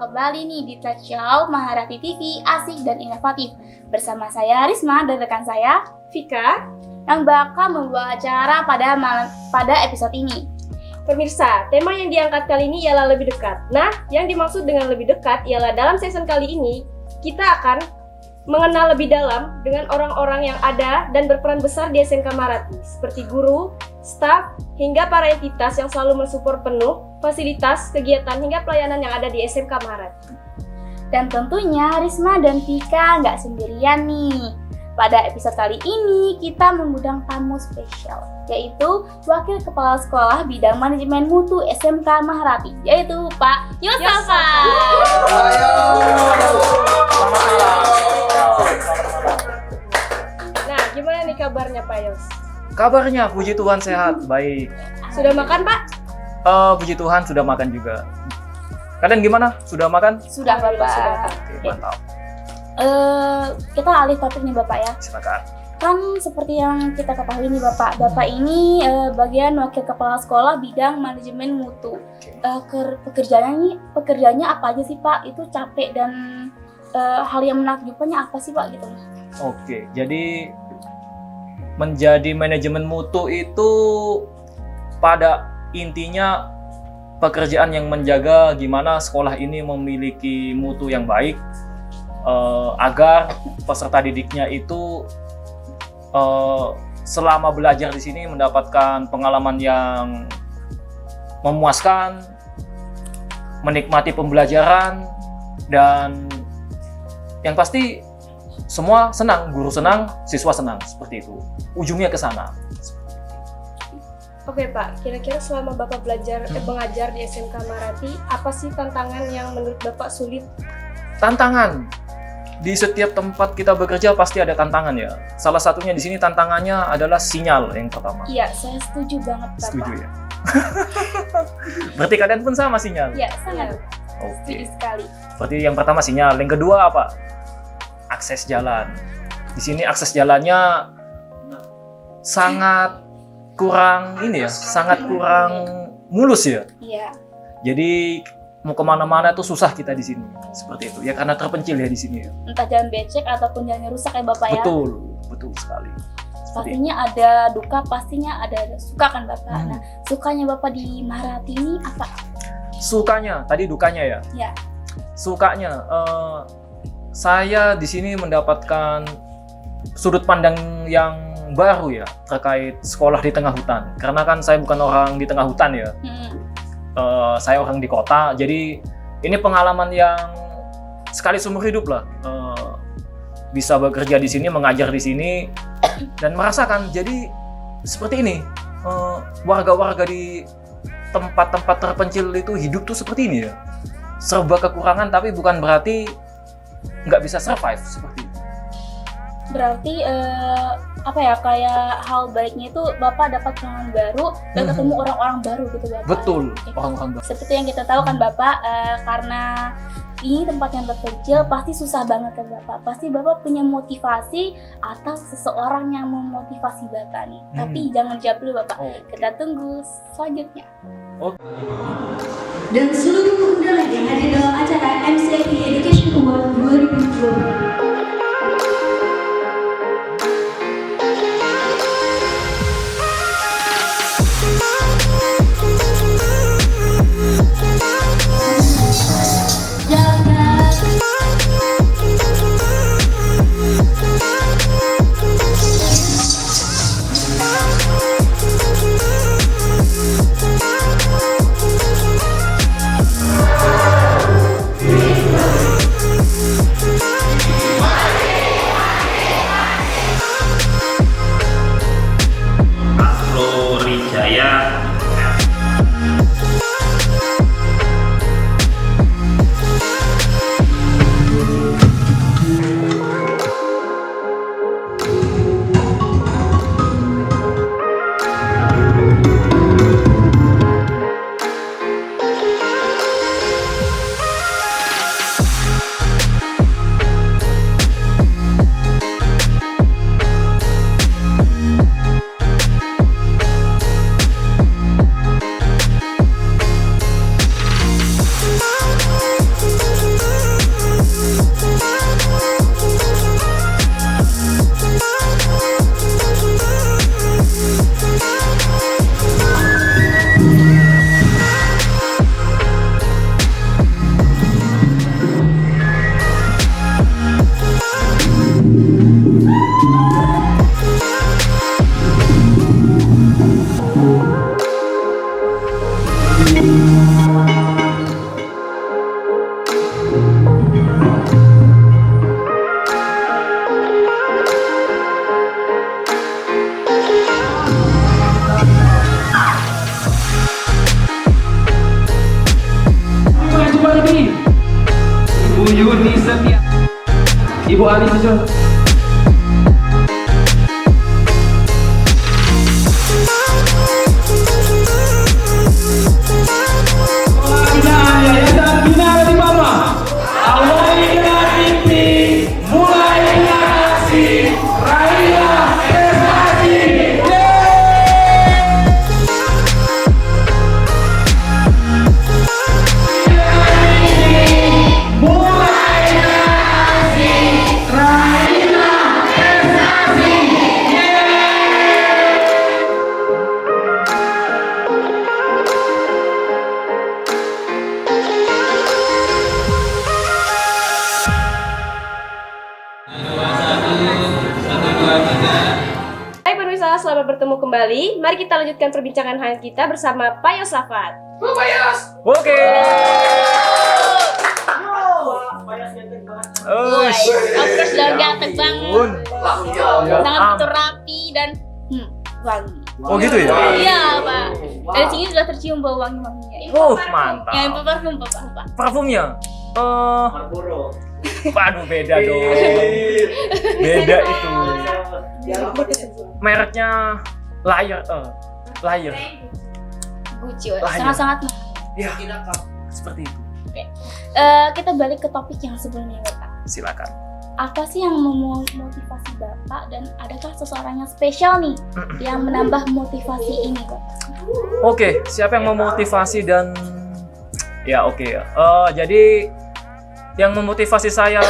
kembali nih di Talk Show Maharati TV Asik dan Inovatif. Bersama saya Risma dan rekan saya Vika yang bakal membawa acara pada episode ini. Pemirsa, tema yang diangkat kali ini ialah lebih dekat. Nah, yang dimaksud dengan lebih dekat ialah dalam season kali ini kita akan mengenal lebih dalam dengan orang-orang yang ada dan berperan besar di SMK Maharati, seperti guru, staf, hingga para entitas yang selalu mensupport penuh fasilitas, kegiatan, hingga pelayanan yang ada di SMK Maharati. Dan tentunya Risma dan Vika nggak sendirian nih. Pada episode kali ini kita mengundang tamu spesial, yaitu Wakil Kepala Sekolah Bidang Manajemen Mutu SMK Maharati, yaitu Pak Yosafa. Nah, gimana nih kabarnya Pak Yos? Kabarnya puji Tuhan sehat, baik. Sudah makan Pak? Puji Tuhan sudah makan juga. Kalian gimana? Sudah makan? Sudah Bapak. Oke, mantap. Kita alih topik nih Bapak ya. Silakan. Kan seperti yang kita ketahui nih Bapak ini bagian Wakil Kepala Sekolah Bidang Manajemen Mutu. Pekerjaannya apa aja sih Pak? Itu capek dan hal yang menakjubkannya apa sih Pak gitu? Oke, jadi menjadi manajemen mutu itu pada intinya pekerjaan yang menjaga gimana sekolah ini memiliki mutu yang baik agar peserta didiknya itu selama belajar di sini mendapatkan pengalaman yang memuaskan, menikmati pembelajaran, dan yang pasti semua senang, guru senang, siswa senang, seperti itu. Ujungnya ke sana. Oke Pak, kira-kira selama Bapak mengajar di SMK Maharati, apa sih tantangan yang menurut Bapak sulit? Tantangan. Di setiap tempat kita bekerja pasti ada tantangan ya. Salah satunya di sini tantangannya adalah sinyal yang pertama. Iya, saya setuju banget Bapak. Setuju ya? Berarti kalian pun sama sinyal? Iya, sangat. Oke. Setuju sekali. Berarti yang pertama sinyal, yang kedua apa? Akses jalan. Di sini akses jalannya sangat kurang sangat kurang mulus ya. Iya. Jadi mau kemana-mana tuh susah kita di sini, seperti itu. Ya karena terpencil ya di sini ya. Entah jalan becek ataupun jalannya rusak ya Bapak ya. Betul sekali. Pastinya ada duka, pastinya ada suka kan Bapak. Nah, sukanya Bapak di Maharati ini apa? Sukanya, tadi dukanya ya. Ya. Sukanya, saya di sini mendapatkan sudut pandang yang baru ya terkait sekolah di tengah hutan. Karena kan saya bukan orang di tengah hutan ya. Saya orang di kota, jadi ini pengalaman yang sekali seumur hidup lah. Bisa bekerja di sini, mengajar di sini, dan merasakan. Jadi seperti ini, warga-warga di tempat-tempat terpencil itu hidup tuh seperti ini ya. Serba kekurangan, tapi bukan berarti nggak bisa survive seperti itu. Berarti kayak hal baiknya itu Bapak dapat pengalaman baru dan ketemu orang-orang baru gitu Bapak. Betul, Oke. orang-orang baru. Seperti yang kita tahu kan Bapak, karena ini tempat yang terpencil pasti susah banget kan Bapak. Pasti Bapak punya motivasi atau seseorang yang memotivasi Bapak nih. Tapi jangan jawab dulu Bapak. Kita tunggu selanjutnya. Dan seluruh undangan yang hadir dalam acara MCIP Education Award 2020. Ibu Ali Sujo. Binaan Yayasan Bina Harati Pama. Awali kreatif, mulai kreasi, raihlah prestasi. Hai pemirsa, selamat bertemu kembali. Mari kita lanjutkan perbincangan hangat kita bersama Pak Yosafat. Oke. Of course udah ganteng banget. Sangat betul rapi dan wangi. Oh gitu ya? Iya, Pak. Dari sini sudah tercium bau wangi-wanginya. Mantap. Yang parfum, Pak. Parfumnya? Waduh, beda dong. Beda itu. Mereknya Layer. Gucci, Lah, ya. sangat-sangat. Ya, seperti itu. Kita balik ke topik yang sebelumnya, Bapak. Silakan. Apa sih yang memotivasi Bapak dan adakah seseorang yang spesial nih yang menambah motivasi ini, Bapak? Oke, siapa yang memotivasi dan ya oke ya. Jadi yang memotivasi saya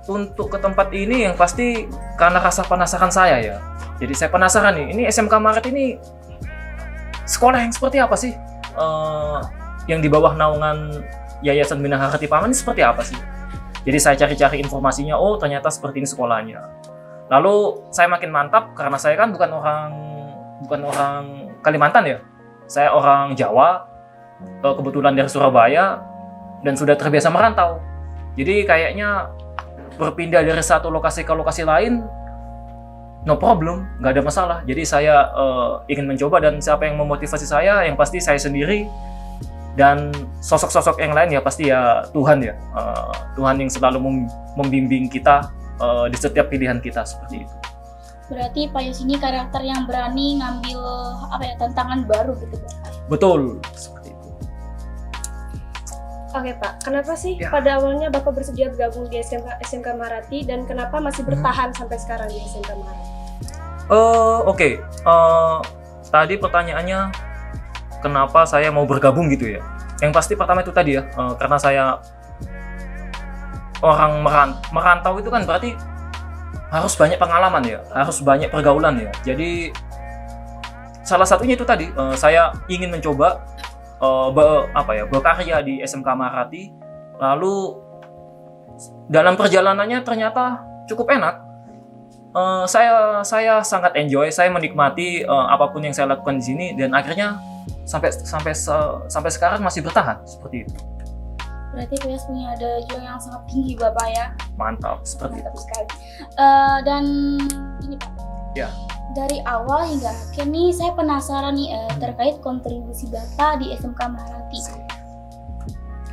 untuk ke tempat ini yang pasti karena rasa penasaran saya ya. Jadi saya penasaran nih, ini SMK Maret ini sekolah yang seperti apa sih? Yang di bawah naungan Yayasan Bina Harati Pama ini seperti apa sih? Jadi saya cari-cari informasinya, oh ternyata seperti ini sekolahnya. Lalu saya makin mantap karena saya kan bukan orang Kalimantan ya. Saya orang Jawa, kebetulan dari Surabaya dan sudah terbiasa merantau. Jadi kayaknya berpindah dari satu lokasi ke lokasi lain no problem, nggak ada masalah. Jadi saya ingin mencoba dan siapa yang memotivasi saya, yang pasti saya sendiri dan sosok-sosok yang lain ya pasti ya Tuhan ya. Tuhan yang selalu membimbing kita di setiap pilihan kita seperti itu. Berarti Pak Yos ini karakter yang berani ngambil tantangan baru gitu, Bapak. Betul, seperti itu. Oke Pak, kenapa sih Ya. pada awalnya Bapak bersedia bergabung di SMK Maharati dan kenapa masih bertahan sampai sekarang di SMK Maharati? Oke. Tadi pertanyaannya kenapa saya mau bergabung gitu ya? Yang pasti pertama itu tadi ya, karena saya orang merantau itu kan berarti harus banyak pengalaman ya, harus banyak pergaulan ya. Jadi salah satunya itu tadi, saya ingin mencoba berkarya di SMK Maharati. Lalu dalam perjalanannya ternyata cukup enak. Saya sangat enjoy, saya menikmati apapun yang saya lakukan di sini dan akhirnya sampai sekarang masih bertahan seperti itu. Berarti Pak Yos punya juang yang sangat tinggi, Bapak ya. Mantap seperti Mantap itu. sekali. Dan ini Pak. Ya. Dari awal hingga akhir nih saya penasaran nih terkait kontribusi Bapak di SMK Maharati.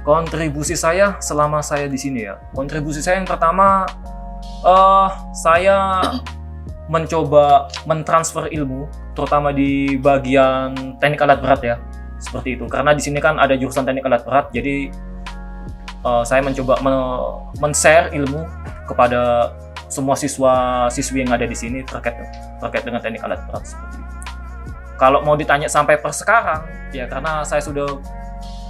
Kontribusi saya selama saya di sini ya. Kontribusi saya yang pertama, saya mencoba mentransfer ilmu, terutama di bagian teknik alat berat ya, seperti itu. Karena di sini kan ada jurusan teknik alat berat, jadi saya mencoba men-share ilmu kepada semua siswa-siswi yang ada di sini terkait dengan teknik alat berat seperti itu. Kalau mau ditanya sampai per sekarang, ya karena saya sudah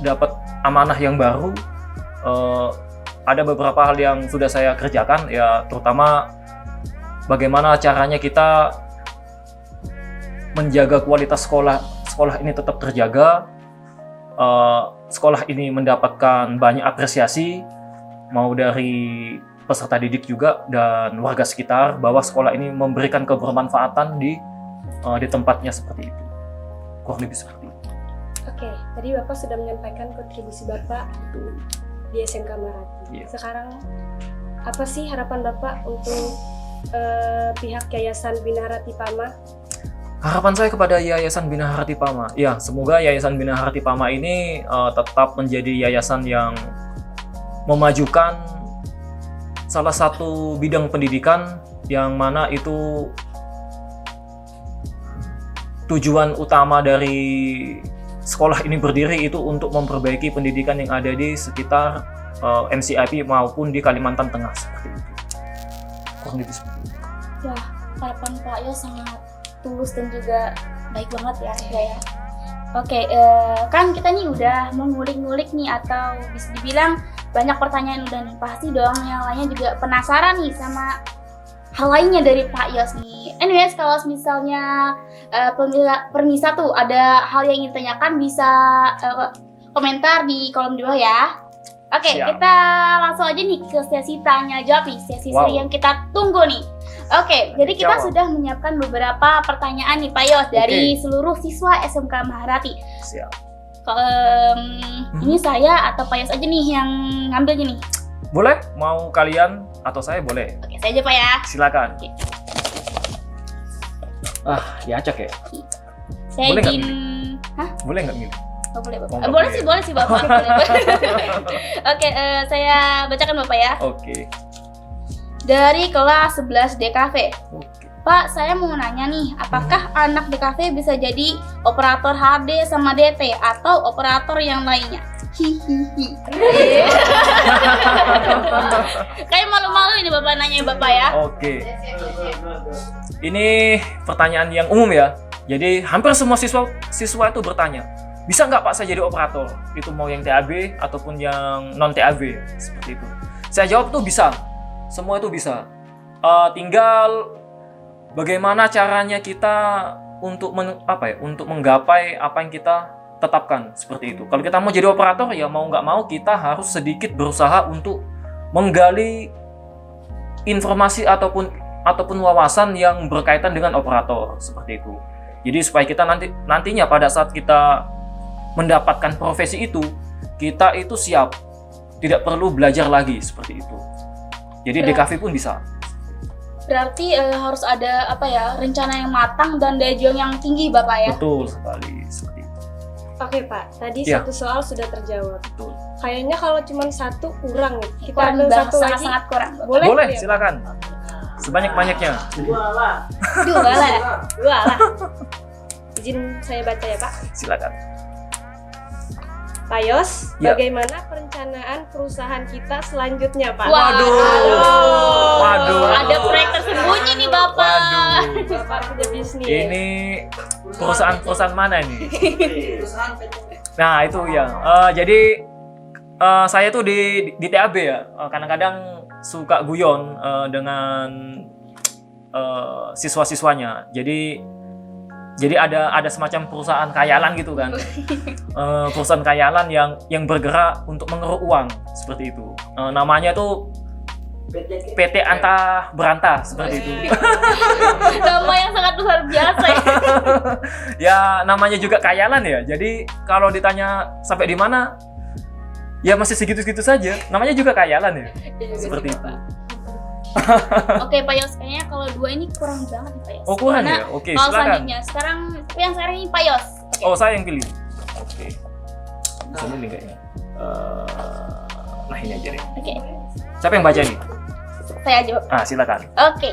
dapat amanah yang baru, ada beberapa hal yang sudah saya kerjakan, ya terutama bagaimana caranya kita menjaga kualitas sekolah ini tetap terjaga, sekolah ini mendapatkan banyak apresiasi, mau dari peserta didik juga dan warga sekitar, bahwa sekolah ini memberikan kebermanfaatan di tempatnya seperti itu. Kurang lebih seperti itu. Oke, tadi Bapak sudah menyampaikan kontribusi Bapak di SMK Maharati. Iya. Sekarang apa sih harapan Bapak untuk pihak Yayasan Bina Harati Pama? Harapan saya kepada Yayasan Bina Harati Pama, ya semoga Yayasan Bina Harati Pama ini tetap menjadi yayasan yang memajukan salah satu bidang pendidikan yang mana itu tujuan utama dari sekolah ini berdiri itu untuk memperbaiki pendidikan yang ada di sekitar MCIP maupun di Kalimantan Tengah seperti itu. Kurang lebih seperti itu. Wah, harapan Pak Yos sangat tulus dan juga baik banget ya. Oke, kan kita nih udah mengulik-ngulik nih, atau bisa dibilang banyak pertanyaan udah nih. Pasti dong yang lainnya juga penasaran nih sama hal lainnya dari Pak Yos nih. Anyways, kalau misalnya pemirsa tuh ada hal yang ingin tanyakan, bisa komentar di kolom di bawah ya. Oke, Siap. kita langsung aja nih ke sesi tanya jawab nih, sesi yang kita tunggu nih. Oke, jadi kita Jawab. sudah menyiapkan beberapa pertanyaan nih Pak Yos dari seluruh siswa SMK Maharati. Siap. Ini saya atau Pak Yos aja nih yang ngambilnya nih? Boleh? Mau kalian atau saya boleh? Oke, saya aja Pak ya. Silakan. Oke. Diacak ya? Saya Boleh nggak izin. Hah? Boleh nggak milih? Oh, boleh Bapak. Oh, nggak Boleh boleh. sih Bapak. Oke, saya bacakan Bapak ya. Oke. Dari kelas 11 DKV. Oke. Pak, saya mau nanya nih, apakah anak DKV bisa jadi operator HD sama DT atau operator yang lainnya? Hihihi. Kayak malu-malu ini Bapak nanya Bapak ya. Oke. Ini pertanyaan yang umum ya. Jadi hampir semua siswa itu bertanya, bisa nggak Pak saya jadi operator? Itu mau yang TAB ataupun yang non TAB seperti itu. Saya jawab tuh bisa. Semua itu bisa. Tinggal bagaimana caranya kita untuk untuk menggapai apa yang kita tetapkan seperti itu. Kalau kita mau jadi operator ya mau nggak mau kita harus sedikit berusaha untuk menggali informasi ataupun wawasan yang berkaitan dengan operator seperti itu. Jadi supaya kita nantinya pada saat kita mendapatkan profesi itu, kita itu siap, tidak perlu belajar lagi seperti itu. Jadi DKV pun bisa. Berarti harus ada rencana yang matang dan daya juang yang tinggi Bapak ya. Betul sekali seperti itu. Oke Pak, tadi Ya. satu soal sudah terjawab. Betul. Kayaknya kalau cuma satu kurang nih. Kita Kurang ambil banget, satu lagi. sangat-sangat kurang. Bapak. Boleh? Boleh, ya, Pak? silakan. Sebanyak-banyaknya. Dua lah. Dua lah. Izin saya baca ya Pak. Silakan. Pak Yos, Ya. bagaimana perencanaan perusahaan kita selanjutnya Pak? Waduh. Ada proyek tersembunyi nih Bapak. Waduh. Bapak punya bisnis. Ini perusahaan mana ini? Nah itu ya. Jadi saya tuh di TAB ya. Kadang-kadang suka guyon dengan siswa-siswanya. Jadi ada semacam perusahaan khayalan gitu kan. Perusahaan khayalan yang bergerak untuk mengeruk uang seperti itu. Namanya tuh PT Anta Beranta seperti itu. Nama yang sangat luar biasa ya. Ya namanya juga khayalan ya. Jadi kalau ditanya sampai di mana, ya masih segitu-segitu saja. Namanya juga khayalan ya. Seperti itu. Oke Pak Yos, kayaknya kalau dua ini kurang banget nih Pak Yos. Oh kurang Karena ya? Oke kalau silakan. selanjutnya yang sekarang ini Pak Yos. Oke. Oh saya yang pilih. Oke. Bisa milih nggak ini? Nah ini aja deh. Oke. Siapa yang baca nih? Saya jawab. Silakan. Oke.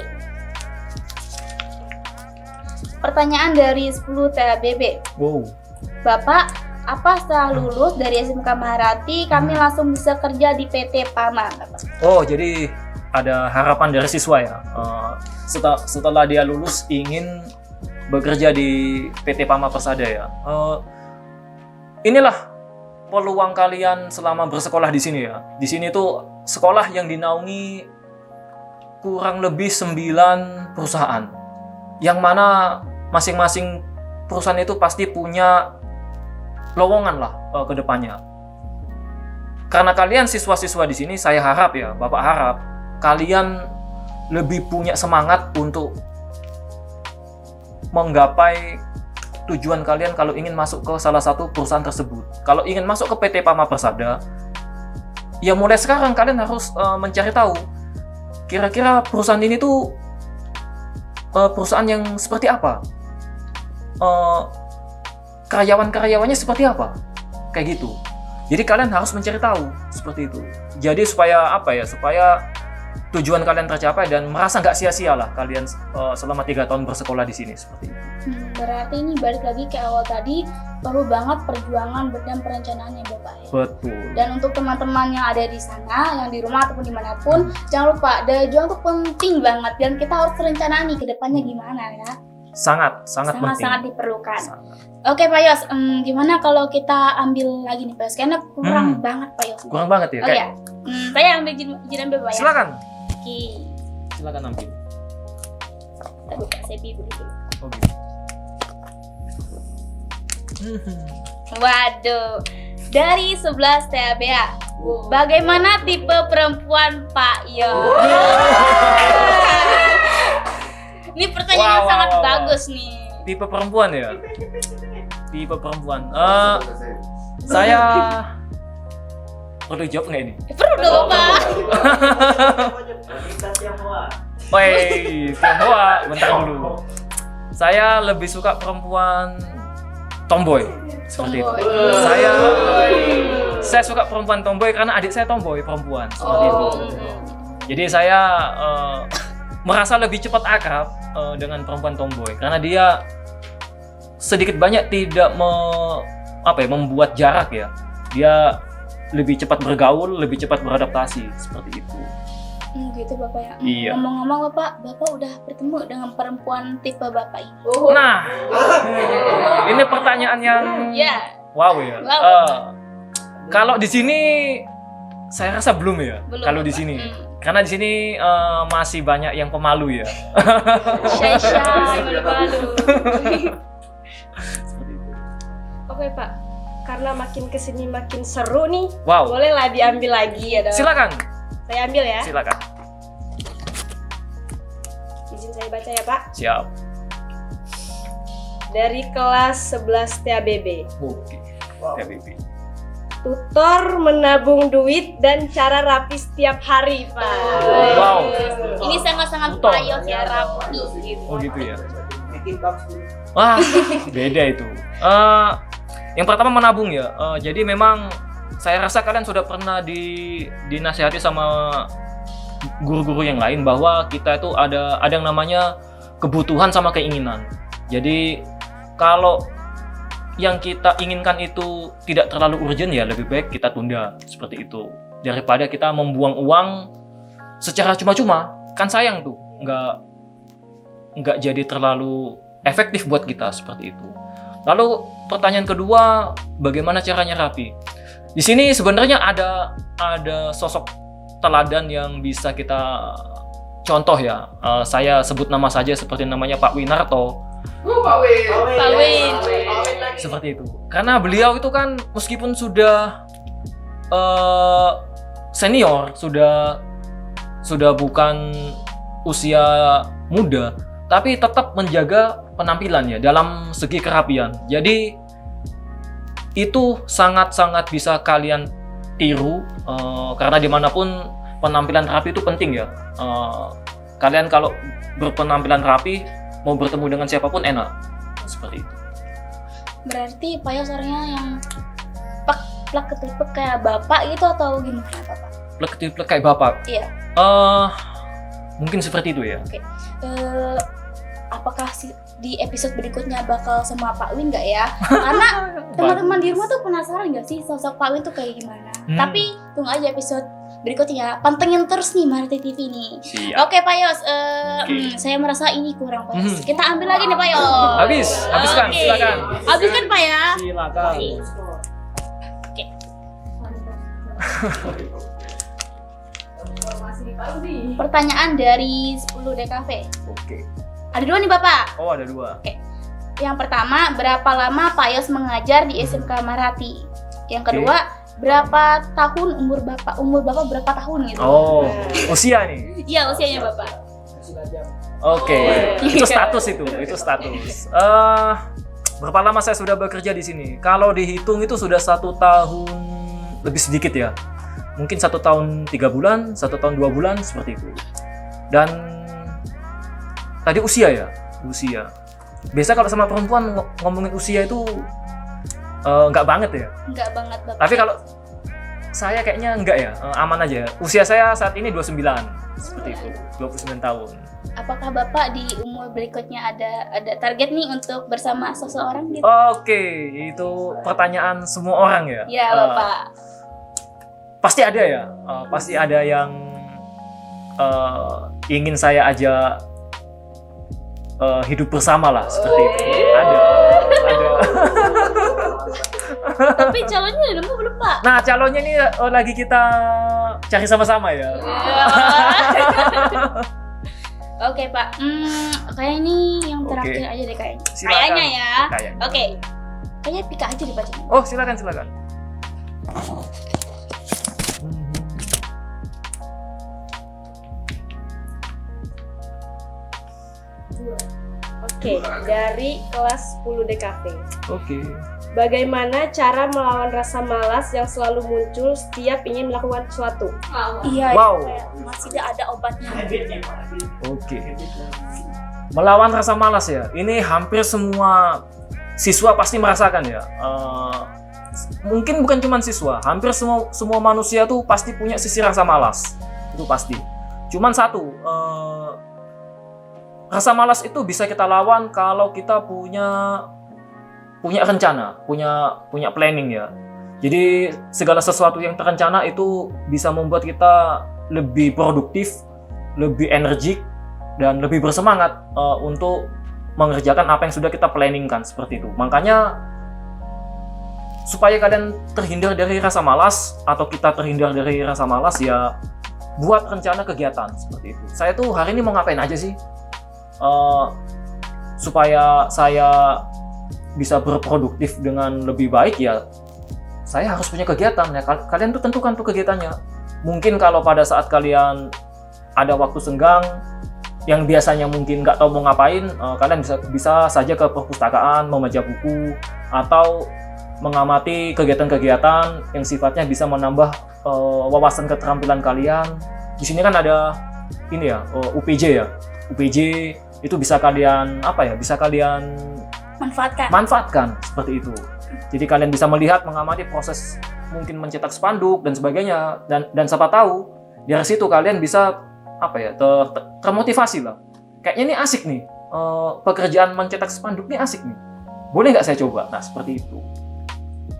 Pertanyaan dari 10 THBB. Wow. Bapak, apa setelah lulus dari SMK Maharati kami langsung bisa kerja di PT Pama? Bapak? Oh jadi ada harapan dari siswa ya. Setelah dia lulus ingin bekerja di PT Pama Persada ya. Inilah peluang kalian selama bersekolah di sini ya. Di sini tuh sekolah yang dinaungi kurang lebih 9 perusahaan. Yang mana masing-masing perusahaan itu pasti punya lowongan lah ke depannya. Karena kalian siswa-siswa di sini, saya harap ya, Bapak harap kalian lebih punya semangat untuk menggapai tujuan kalian kalau ingin masuk ke salah satu perusahaan tersebut. Kalau ingin masuk ke PT Pama Persada, ya mulai sekarang kalian harus mencari tahu kira-kira perusahaan ini tuh perusahaan yang seperti apa, karyawan-karyawannya seperti apa, kayak gitu. Jadi kalian harus mencari tahu seperti itu. Jadi supaya supaya tujuan kalian tercapai dan merasa nggak sia-sia lah kalian selama 3 tahun bersekolah di sini seperti itu. Berarti ini balik lagi ke awal tadi, perlu banget perjuangan dan perencanaannya Bapak ya. Betul. Dan untuk teman-teman yang ada di sana, yang di rumah ataupun dimanapun, jangan lupa daya juang itu penting banget dan kita harus rencana nih ke depannya gimana ya. Sangat penting. Sangat diperlukan. Sangat. Oke Pak Yos, gimana kalau kita ambil lagi nih Pak Yos? Karena kurang banget Pak Yos. Kurang banget ya? Oh ya, saya ambil izin ambil Pak ya. Silakan. Oke. Silakan ambil. Aduh, saya bibir dulu. Oh, gitu. Waduh, dari 11 TABA, bagaimana tipe perempuan Pak Yos? Ini pertanyaan sangat bagus nih. Tipe perempuan ya? Tipe perempuan. Saya perlu jawab nggak ini? Perlu dong Pak. Woi, Tionghoa, bentar dulu. Saya lebih suka perempuan tomboy. Seperti itu. Saya suka perempuan tomboy karena adik saya tomboy perempuan. Seperti itu. Jadi saya merasa lebih cepat akrab dengan perempuan tomboy karena dia sedikit banyak tidak membuat jarak ya. Dia lebih cepat bergaul, lebih cepat beradaptasi seperti itu. Gitu Bapak ya. Iya. Ngomong-ngomong Bapak udah bertemu dengan perempuan tipe Bapak ini? Nah, ini pertanyaan yang wow ya. Kalau di sini saya rasa belum ya. Kalau di sini, karena di sini masih banyak yang pemalu ya. Shy, malu. Oke Pak, karena makin kesini makin seru nih. Wow. Bolehlah diambil lagi ya dong. Silakan. Saya ambil ya. Silakan. Izin saya baca ya Pak. Siap. Dari kelas 11 TABB. Oke. TABB. Tutor menabung duit dan cara rapi setiap hari, Pak. Wow. Ini sangat-sangat Tutor. Pak Yos ya, rapi gitu. Oh gitu ya. Wah, beda itu. Yang pertama menabung ya. Jadi memang saya rasa kalian sudah pernah dinasihati sama guru-guru yang lain bahwa kita itu ada yang namanya kebutuhan sama keinginan. Jadi kalau yang kita inginkan itu tidak terlalu urgent ya lebih baik kita tunda seperti itu daripada kita membuang uang secara cuma-cuma, kan sayang tuh, nggak jadi terlalu efektif buat kita seperti itu. Lalu pertanyaan kedua, bagaimana caranya rapi? Di sini sebenarnya ada sosok teladan yang bisa kita contoh ya. Saya sebut nama saja seperti namanya Pak Winarto. Pak Win. Seperti itu. Karena beliau itu kan meskipun sudah senior, sudah bukan usia muda, tapi tetap menjaga penampilannya dalam segi kerapian. Jadi itu sangat-sangat bisa kalian tiru karena dimanapun penampilan rapi itu penting ya. Kalian kalau berpenampilan rapi mau bertemu dengan siapapun enak seperti itu. Berarti Pak Yos orangnya yang plak ketipek kayak bapak gitu atau gimana Bapak? Plek kayak bapak. Iya. Mungkin seperti itu ya. Oke. Apakah di episode berikutnya bakal sama Pak Win nggak ya? Karena teman-teman di rumah tuh penasaran nggak sih sosok Pak Win tuh kayak gimana? Tapi tunggu aja episode berikutnya. Pantengin terus nih Marti TV nih. Siap. Oke Pak Yos, saya merasa ini kurang Pak Yos. Kita ambil lagi nih Pak Yos. Habiskan, Oke. silakan. Habiskan Pak ya. Silakan. Oke. Pertanyaan dari 10 DKV. Oke. Ada 2 nih Bapak. Oh, ada 2. Yang pertama, berapa lama Pak Yos mengajar di SMK Marati? Yang kedua, berapa tahun umur Bapak? Umur Bapak berapa tahun gitu? Oh, usia nih. Iya, usianya Bapak. Oke. Itu status itu status. Berapa lama saya sudah bekerja di sini? Kalau dihitung itu sudah 1 tahun lebih sedikit ya. Mungkin 1 tahun 3 bulan, 1 tahun 2 bulan seperti itu. Dan tadi usia ya, usia. Biasa kalau sama perempuan ngomongin usia itu nggak banget ya. Enggak banget Bapak. Tapi kalau saya kayaknya enggak ya, aman aja. Usia saya saat ini 29. seperti itu. 29 tahun. Apakah Bapak di umur berikutnya ada target nih untuk bersama seseorang gitu? Oke, itu pertanyaan semua orang ya. Ya, Bapak. Pasti ada ya. Pasti ada yang ingin saya ajak hidup bersama lah seperti itu. Ada. Tapi calonnya udah nemu belum, Pak? Nah, calonnya ini lagi kita cari sama-sama ya. Oke, Pak. Kayak ini yang terakhir aja deh kayaknya. Silakan. Kayaknya ya. Kayaknya. Oke. Kayaknya Pika aja dibaca. Oh, silakan. Oke, dari kelas 10 DKV. Oke. Bagaimana cara melawan rasa malas yang selalu muncul setiap ingin melakukan sesuatu? Iya, Wow. kayak masih ada obatnya. Oke. Melawan rasa malas ya. Ini hampir semua siswa pasti merasakan ya. Mungkin bukan cuma siswa, hampir semua manusia tuh pasti punya sisi rasa malas. Itu pasti. Cuman satu, rasa malas itu bisa kita lawan kalau kita punya rencana, punya planning ya. Jadi segala sesuatu yang terencana itu bisa membuat kita lebih produktif, lebih energik, dan lebih bersemangat untuk mengerjakan apa yang sudah kita planningkan seperti itu. Makanya supaya kalian terhindar dari rasa malas atau kita terhindar dari rasa malas ya buat rencana kegiatan seperti itu. Saya tuh hari ini mau ngapain aja sih? Supaya saya bisa berproduktif dengan lebih baik ya saya harus punya kegiatan ya. Kalian tuh tentukan tuh kegiatannya. Mungkin kalau pada saat kalian ada waktu senggang yang biasanya mungkin nggak tahu mau ngapain, kalian bisa saja ke perpustakaan membaca buku atau mengamati kegiatan-kegiatan yang sifatnya bisa menambah wawasan keterampilan kalian. Di sini kan ada ini ya, UPJ ya. UPJ itu bisa kalian bisa kalian manfaatkan seperti itu. Jadi kalian bisa melihat, mengamati proses mungkin mencetak spanduk dan sebagainya, dan siapa tahu dari situ kalian bisa termotivasi lah. Kayaknya ini asik nih, pekerjaan mencetak spanduk ini asik nih. Boleh nggak saya coba? Nah seperti itu,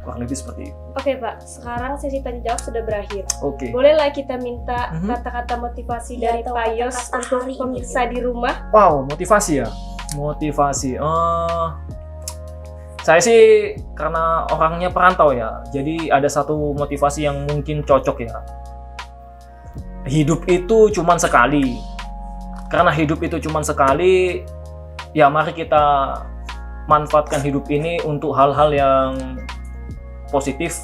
kurang lebih seperti itu. Oke Pak, sekarang sesi tanya jawab sudah berakhir. Oke. Bolehlah kita minta kata-kata motivasi Iya, dari atau Pak Yos kata-kata untuk hari ini. pemirsa di rumah. Wow, motivasi ya. Motivasi. Saya sih karena orangnya perantau ya, jadi ada satu motivasi yang mungkin cocok ya. Hidup itu cuman sekali. Karena hidup itu cuman sekali, ya mari kita manfaatkan hidup ini untuk hal-hal yang positif.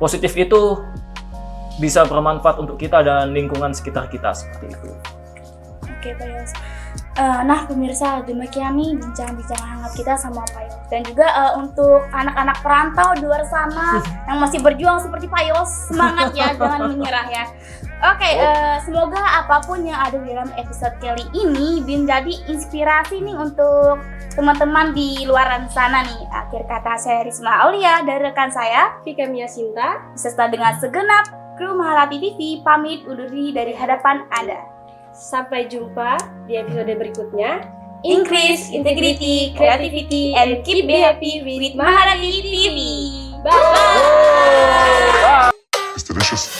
Positif itu bisa bermanfaat untuk kita dan lingkungan sekitar kita seperti itu. Oke, Pak Yos. Nah, pemirsa, demikian nih bincang-bincang hangat kita sama Pak Yos. Dan juga untuk anak-anak perantau di luar sana yang masih berjuang seperti Pak Yos, semangat ya, jangan menyerah ya. Oke, semoga apapun yang ada di dalam episode kali ini menjadi inspirasi nih untuk teman-teman di luaran sana nih. Akhir kata saya Risma Aulia dari rekan saya Pika Mia Sinta. beserta dengan segenap kru Maharati TV pamit undur diri dari hadapan Anda. Sampai jumpa di episode berikutnya. Increase integrity, creativity, and keep be happy with Maharati TV. Bye. It's delicious.